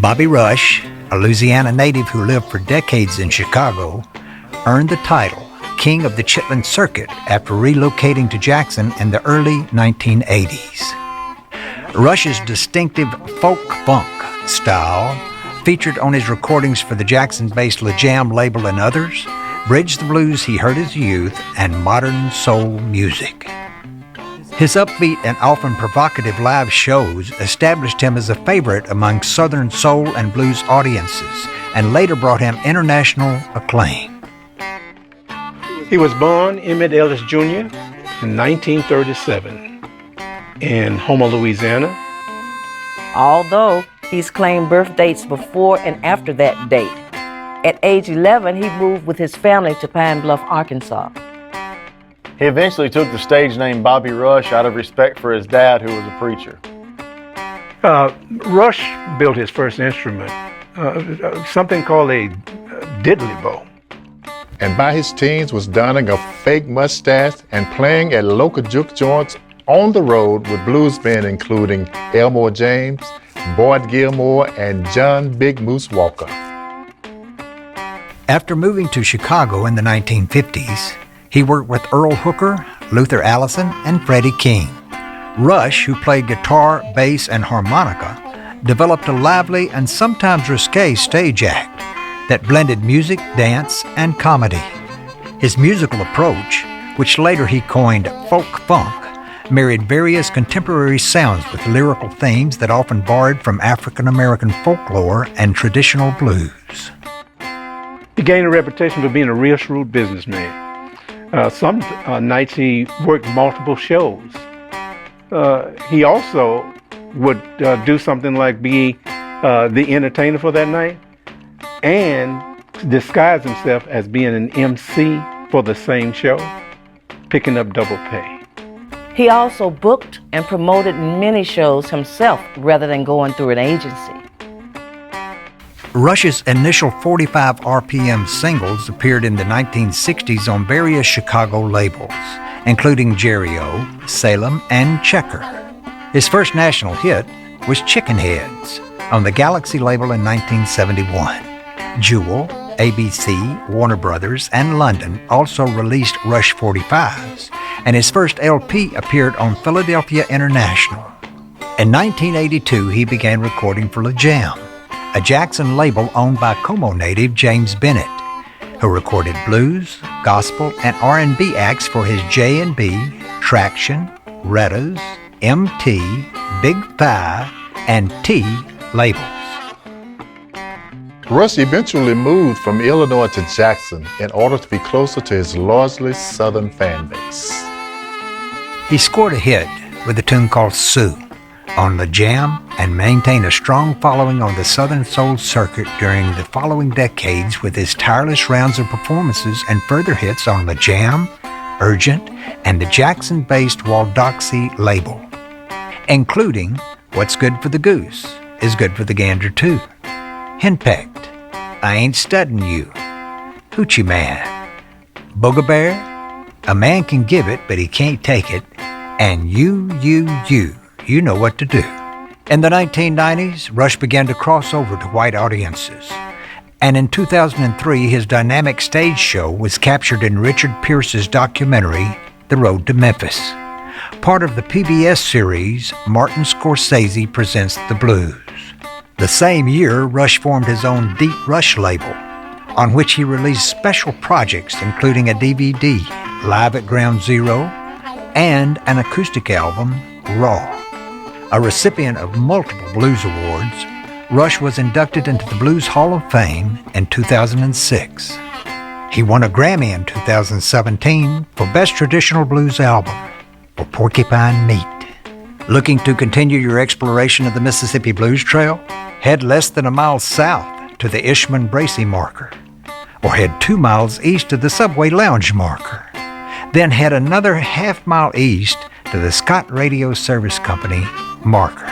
Bobby Rush, a Louisiana native who lived for decades in Chicago, earned the title King of the Chitlin Circuit after relocating to Jackson in the early 1980s. Rush's distinctive folk-funk style, featured on his recordings for the Jackson-based La Jam label and others, bridged the blues he heard as a youth and modern soul music. His upbeat and often provocative live shows established him as a favorite among Southern soul and blues audiences and later brought him international acclaim. He was born Emmett Ellis Jr. in 1937 in Houma, Louisiana. Although he's claimed birth dates before and after that date. At age 11, he moved with his family to Pine Bluff, Arkansas. He eventually took the stage name Bobby Rush out of respect for his dad, who was a preacher. Rush built his first instrument, something called a diddley bow. And by his teens was donning a fake mustache and playing at local juke joints on the road with blues men including Elmore James, Boyd Gilmore, and John Big Moose Walker. After moving to Chicago in the 1950s, he worked with Earl Hooker, Luther Allison, and Freddie King. Rush, who played guitar, bass, and harmonica, developed a lively and sometimes risque stage act that blended music, dance, and comedy. His musical approach, which later he coined folk-funk, married various contemporary sounds with lyrical themes that often borrowed from African-American folklore and traditional blues. He gained a reputation for being a real shrewd businessman. Some nights he worked multiple shows. He also would do something like be the entertainer for that night and disguise himself as being an MC for the same show, picking up double pay. He also booked and promoted many shows himself rather than going through an agency. Rush's initial 45 RPM singles appeared in the 1960s on various Chicago labels, including Jerry-O, Salem, and Checker. His first national hit was Chicken Heads on the Galaxy label in 1971. Jewel, ABC, Warner Brothers, and London also released Rush 45s, and his first LP appeared on Philadelphia International. In 1982, he began recording for La Jam, a Jackson label owned by Como native James Bennett, who recorded blues, gospel, and R&B acts for his J&B, Traction, Rettas, MT, Big Five, and T labels. Rush eventually moved from Illinois to Jackson in order to be closer to his largely Southern fan base. He scored a hit with a tune called Sue on La Jam and maintained a strong following on the Southern Soul circuit during the following decades with his tireless rounds of performances and further hits on La Jam, Urgent, and the Jackson-based Waldoxy label, including What's Good for the Goose is Good for the Gander Too, Henpecked, I Ain't Studying You, Hoochie Man, Booger Bear, A Man Can Give It But He Can't Take It, and You Know What to Do. In the 1990s, Rush began to cross over to white audiences, and in 2003 his dynamic stage show was captured in Richard Pierce's documentary, The Road to Memphis, part of the PBS series Martin Scorsese Presents the Blues. The same year, Rush formed his own Deep Rush label, on which he released special projects including a DVD, Live at Ground Zero, and an acoustic album, Raw. A recipient of multiple blues awards, Rush was inducted into the Blues Hall of Fame in 2006. He won a Grammy in 2017 for Best Traditional Blues Album for Porcupine Meat. Looking to continue your exploration of the Mississippi Blues Trail? Head less than a mile south to the Ishman-Bracey marker, or head 2 miles east to the Subway Lounge marker. Then head another half mile east to the Scott Radio Service Company marker.